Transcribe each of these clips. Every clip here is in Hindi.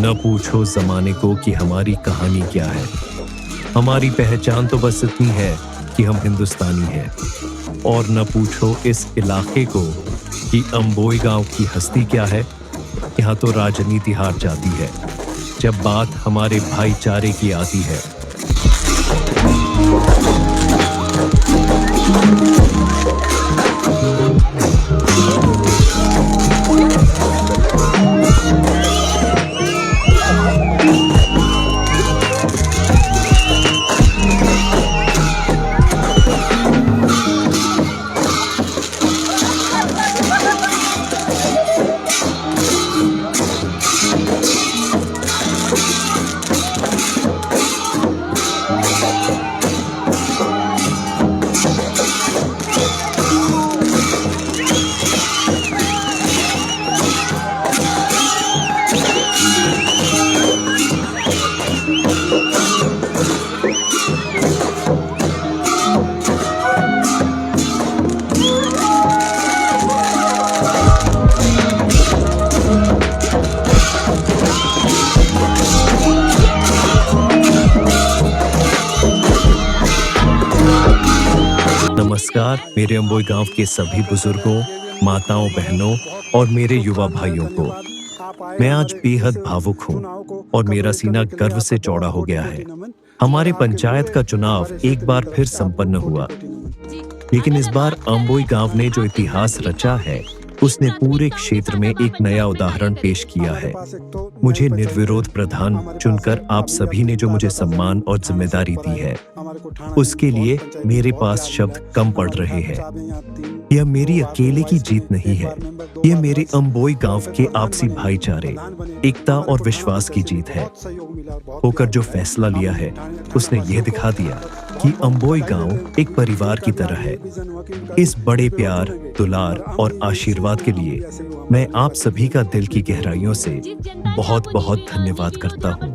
न पूछो जमाने को कि हमारी कहानी क्या है। हमारी पहचान तो बस इतनी है कि हम हिंदुस्तानी हैं। और न पूछो इस इलाके को कि अंबोई गांव की हस्ती क्या है। यहाँ तो राजनीति हार जाती है जब बात हमारे भाईचारे की आती है। नमस्कार मेरे अंबोई गांव के सभी बुजुर्गों, माताओं, बहनों और मेरे युवा भाइयों को। मैं आज बेहद भावुक हूं और मेरा सीना गर्व से चौड़ा हो गया है। हमारे पंचायत का चुनाव एक बार फिर संपन्न हुआ, लेकिन इस बार अंबोई गांव ने जो इतिहास रचा है उसने पूरे क्षेत्र में एक नया उदाहरण पेश किया है। मुझे निर्विरोध प्रधान चुनकर आप सभी ने जो मुझे सम्मान और जिम्मेदारी दी है, उसके लिए मेरे पास शब्द कम पड़ रहे हैं। यह मेरी अकेले की जीत नहीं है, यह मेरे अंबोई गांव के आपसी भाईचारे, एकता और विश्वास की जीत है। होकर जो फैसला लिया है उसने यह दिखा दिया कि अंबोई गांव एक परिवार की तरह है। इस बड़े प्यार, दुलार और आशीर्वाद के लिए मैं आप सभी का दिल की गहराइयों से बहुत बहुत धन्यवाद करता हूँ।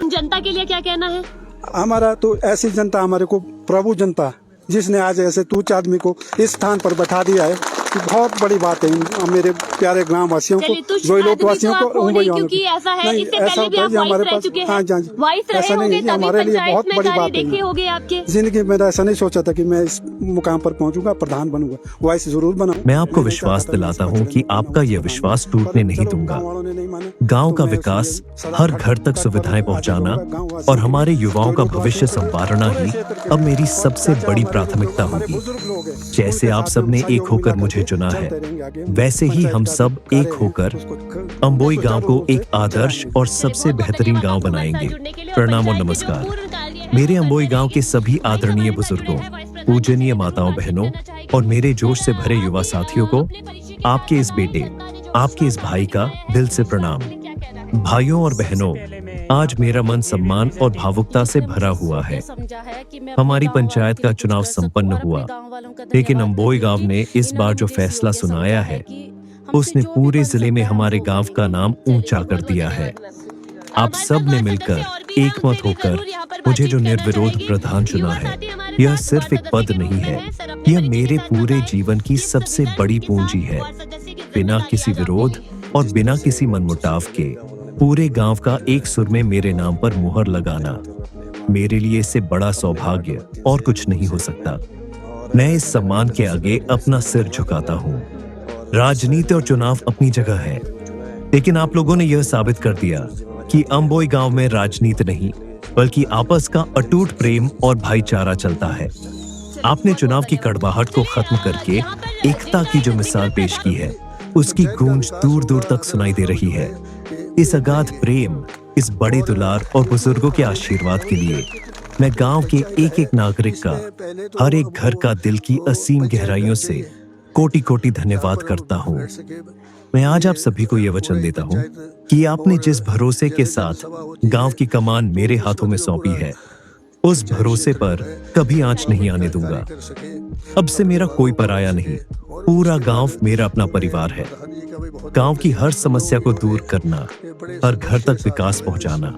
जनता के लिए क्या कहना है? हमारा तो ऐसी जनता, हमारे को प्रभु जनता जिसने आज ऐसे तुच्छ आदमी को इस स्थान पर बैठा दिया है कि बहुत बड़ी बात है मेरे प्यारे ग्राम वासियों को, जो लोग वासियों को। क्योंकि ऐसा है, इससे पहले भी आप हमारे वाइस रह चुके हैं। हाँ जी, वाइस रहे ऐसा होंगे, नहीं है, तभी हमारे लिए पंचायत बहुत में बड़ी कार्य बात देखे है। होंगे आपके। जिंदगी में ऐसा नहीं सोचा था कि मैं इस मुकाम पर पहुंचूंगा, प्रधान बनूंगा, वाइस जरूर बनाऊंगा। मैं आपको विश्वास दिलाता हूँ कि आपका यह विश्वास टूटने नहीं दूंगा। गांव का विकास, हर घर तक सुविधाएं पहुंचाना और हमारे युवाओं का भविष्य संवारना ही अब मेरी सबसे बड़ी प्राथमिकता होगी। जैसे आप सबने एक होकर मुझे चुना है, वैसे ही हम सब एक होकर अंबोई गांव को एक आदर्श और सबसे बेहतरीन गांव बनाएंगे। प्रणाम और नमस्कार मेरे अंबोई गांव के सभी आदरणीय बुजुर्गों, पूजनीय माताओं, बहनों और मेरे जोश से भरे युवा साथियों को आपके इस बेटे, आपके इस भाई का दिल से प्रणाम। भाइयों और बहनों, आज मेरा मन सम्मान और भावुकता से भरा हुआ है। हमारी पंचायत का चुनाव संपन्न हुआ, लेकिन अंबोई गांव ने इस बार जो फैसला सुनाया है उसने पूरे जिले में हमारे गांव का नाम ऊंचा कर दिया है। आप सब ने मिलकर एकमत होकर मुझे जो निर्विरोध प्रधान चुना है, यह सिर्फ एक पद नहीं है, यह मेरे पूरे जीवन की सबसे बड़ी पूंजी है। बिना किसी विरोध और बिना किसी मनमुटाव के पूरे गांव का एक सुर में मेरे नाम पर मुहर लगाना, मेरे लिए इससे बड़ा सौभाग्य और कुछ नहीं हो सकता। मैं इस सम्मान के आगे अपना सिर झुकाता हूँ। राजनीति और चुनाव अपनी जगह है, लेकिन आप लोगों ने यह साबित कर दिया कि अंबोई गांव में राजनीति नहीं, बल्कि आपस का अटूट प्रेम और भाईचारा चलता है। आपने चुनाव की कड़वाहट को खत्म करके एकता की जो मिसाल पेश की है, उसकी गूंज दूर दूर तक सुनाई दे रही है। इस अगाध प्रेम, इस बड़े दुलार और बुजुर्गों के आशीर्वाद के लिए मैं गांव के एक एक नागरिक का, हर एक घर का दिल की असीम गहराइयों से कोटि कोटि धन्यवाद करता हूँ। मैं आज आप सभी को यह वचन देता हूँ कि आपने जिस भरोसे के साथ गांव की कमान मेरे हाथों में सौंपी है, उस भरोसे पर कभी आंच नहीं आने दूंगा। अब से मेरा कोई पराया नहीं, पूरा गांव मेरा अपना परिवार है। गांव की हर समस्या को दूर करना, हर घर तक विकास पहुंचाना,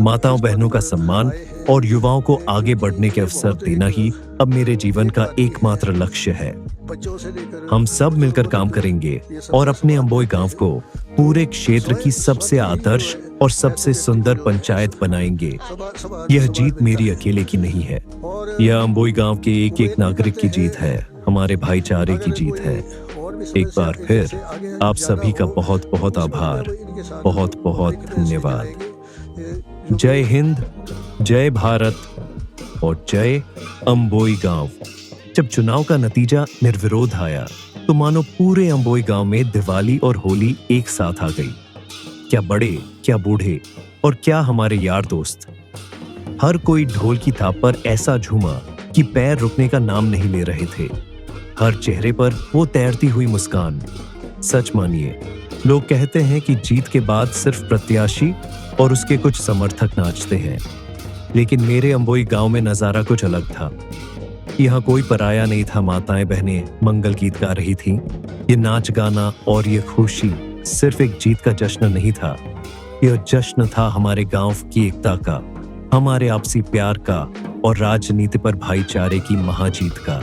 माताओं बहनों का सम्मान और युवाओं को आगे बढ़ने के अवसर देना ही अब मेरे जीवन का एकमात्र लक्ष्य है। हम सब मिलकर काम करेंगे और अपने अंबोई गांव को पूरे क्षेत्र की सबसे आदर्श और सबसे सुंदर पंचायत बनाएंगे। यह जीत मेरी अकेले की नहीं है, यह अंबोई गांव के एक एक नागरिक की जीत है, हमारे भाईचारे की जीत है। एक बार फिर आप सभी का बहुत बहुत आभार, बहुत बहुत धन्यवाद। जय हिंद, जय भारत और जय अंबोई गांव। जब चुनाव का नतीजा निर्विरोध आया तो मानो पूरे अंबोई गांव में दिवाली और होली एक साथ आ गई। क्या बड़े, क्या बूढ़े और क्या हमारे यार दोस्त, हर कोई ढोल की थाप पर ऐसा झूमा कि पैर रुकने का नाम नहीं ले रहे थे। हर चेहरे पर वो तैरती हुई मुस्कान। सच मानिए, लोग कहते हैं कि जीत के बाद सिर्फ प्रत्याशी और उसके कुछ समर्थक नाचते हैं, लेकिन मेरे अंबोई गांव में नजारा कुछ अलग था। यहाँ कोई पराया नहीं था। माताएं बहनें मंगल गीत गा रही थीं। ये नाच गाना और ये खुशी सिर्फ एक जीत का जश्न नहीं था, यह जश्न था हमारे गांव की एकता का, हमारे आपसी प्यार का और राजनीति पर भाईचारे की महाजीत का।